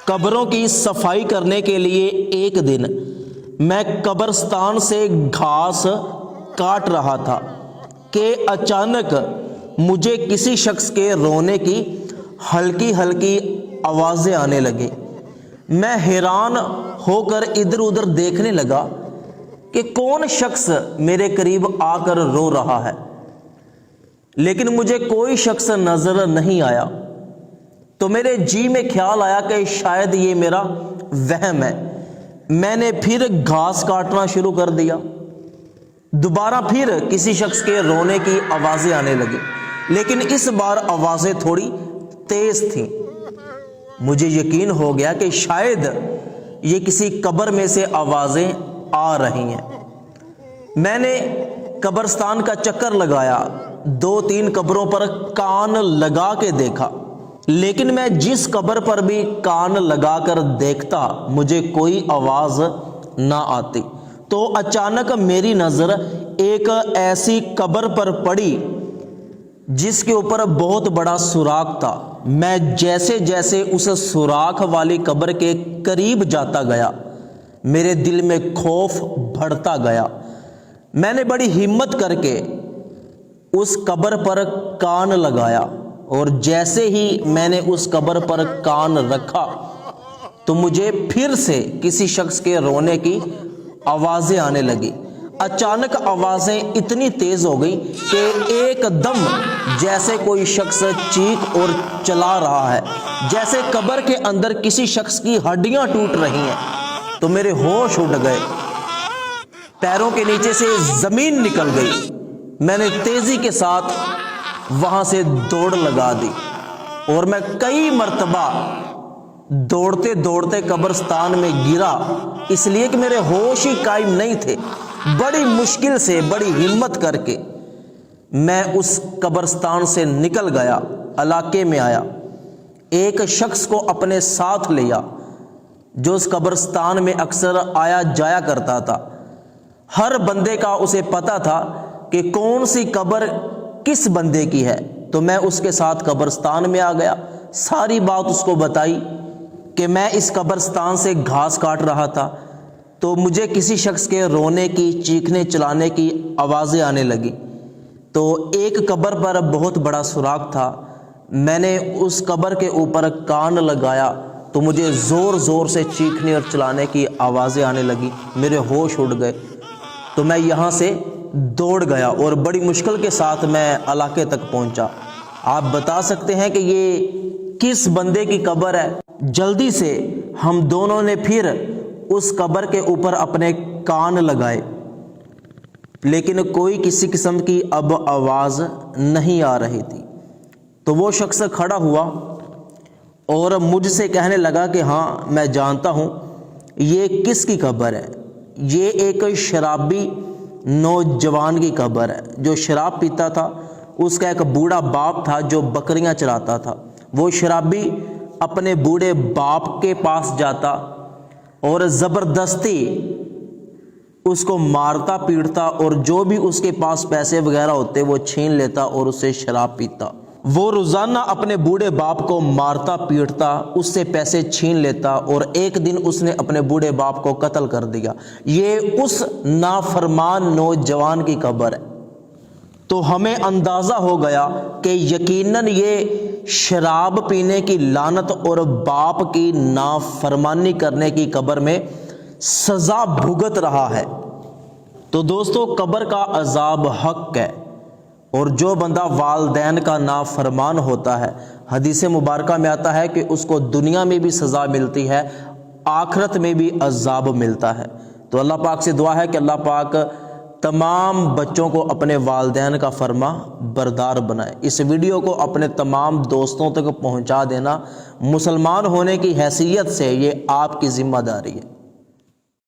قبروں کی صفائی کرنے کے لیے ایک دن میں قبرستان سے گھاس کاٹ رہا تھا کہ اچانک مجھے کسی شخص کے رونے کی ہلکی ہلکی آوازیں آنے لگیں۔ میں حیران ہو کر ادھر ادھر دیکھنے لگا کہ کون شخص میرے قریب آ کر رو رہا ہے، لیکن مجھے کوئی شخص نظر نہیں آیا۔ تو میرے جی میں خیال آیا کہ شاید یہ میرا وہم ہے۔ میں نے پھر گھاس کاٹنا شروع کر دیا۔ دوبارہ پھر کسی شخص کے رونے کی آوازیں آنے لگیں، لیکن اس بار آوازیں تھوڑی تیز تھیں۔ مجھے یقین ہو گیا کہ شاید یہ کسی قبر میں سے آوازیں آ رہی ہیں۔ میں نے قبرستان کا چکر لگایا، 2-3 قبروں پر کان لگا کے دیکھا، لیکن میں جس قبر پر بھی کان لگا کر دیکھتا مجھے کوئی آواز نہ آتی۔ تو اچانک میری نظر ایک ایسی قبر پر پڑی جس کے اوپر بہت بڑا سوراخ تھا۔ میں جیسے جیسے اس سوراخ والی قبر کے قریب جاتا گیا میرے دل میں خوف بڑھتا گیا۔ میں نے بڑی ہمت کر کے اس قبر پر کان لگایا، اور جیسے ہی میں نے اس قبر پر کان رکھا تو مجھے پھر سے کسی شخص کے رونے کی آوازیں آنے لگی۔ اچانک آوازیں اتنی تیز ہو گئی کہ ایک دم جیسے کوئی شخص چیخ اور چلا رہا ہے، جیسے قبر کے اندر کسی شخص کی ہڈیاں ٹوٹ رہی ہیں۔ تو میرے ہوش اڑ گئے، پیروں کے نیچے سے زمین نکل گئی۔ میں نے تیزی کے ساتھ وہاں سے دوڑ لگا دی، اور میں کئی مرتبہ دوڑتے دوڑتے قبرستان میں گرا، اس لیے کہ میرے ہوش ہی قائم نہیں تھے۔ بڑی مشکل سے، بڑی ہمت کر کے میں اس قبرستان سے نکل گیا، علاقے میں آیا، ایک شخص کو اپنے ساتھ لیا جو اس قبرستان میں اکثر آیا جایا کرتا تھا۔ ہر بندے کا اسے پتا تھا کہ کون سی قبر کس بندے کی ہے۔ تو میں اس کے ساتھ قبرستان میں آ گیا، ساری بات اس کو بتائی کہ میں اس قبرستان سے گھاس کاٹ رہا تھا تو مجھے کسی شخص کے رونے کی، چیخنے چلانے کی آوازیں آنے لگی۔ تو ایک قبر پر بہت بڑا سوراخ تھا، میں نے اس قبر کے اوپر کان لگایا تو مجھے زور زور سے چیخنے اور چلانے کی آوازیں آنے لگی، میرے ہوش اڑ گئے۔ تو میں یہاں سے دوڑ گیا اور بڑی مشکل کے ساتھ میں علاقے تک پہنچا۔ آپ بتا سکتے ہیں کہ یہ کس بندے کی قبر ہے؟ جلدی سے ہم دونوں نے پھر اس قبر کے اوپر اپنے کان لگائے، لیکن کوئی کسی قسم کی اب آواز نہیں آ رہی تھی۔ تو وہ شخص کھڑا ہوا اور مجھ سے کہنے لگا کہ ہاں میں جانتا ہوں یہ کس کی قبر ہے۔ یہ ایک شرابی نوجوان کی قبر ہے جو شراب پیتا تھا۔ اس کا ایک بوڑھا باپ تھا جو بکریاں چراتا تھا۔ وہ شرابی اپنے بوڑھے باپ کے پاس جاتا اور زبردستی اس کو مارتا پیٹتا، اور جو بھی اس کے پاس پیسے وغیرہ ہوتے وہ چھین لیتا اور اسے شراب پیتا۔ وہ روزانہ اپنے بوڑھے باپ کو مارتا پیٹتا، اس سے پیسے چھین لیتا، اور ایک دن اس نے اپنے بوڑھے باپ کو قتل کر دیا۔ یہ اس نافرمان نوجوان کی قبر ہے۔ تو ہمیں اندازہ ہو گیا کہ یقیناً یہ شراب پینے کی لعنت اور باپ کی نافرمانی کرنے کی قبر میں سزا بھگت رہا ہے۔ تو دوستو، قبر کا عذاب حق ہے، اور جو بندہ والدین کا نافرمان ہوتا ہے، حدیث مبارکہ میں آتا ہے کہ اس کو دنیا میں بھی سزا ملتی ہے، آخرت میں بھی عذاب ملتا ہے۔ تو اللہ پاک سے دعا ہے کہ اللہ پاک تمام بچوں کو اپنے والدین کا فرما بردار بنائے۔ اس ویڈیو کو اپنے تمام دوستوں تک پہنچا دینا، مسلمان ہونے کی حیثیت سے یہ آپ کی ذمہ داری ہے۔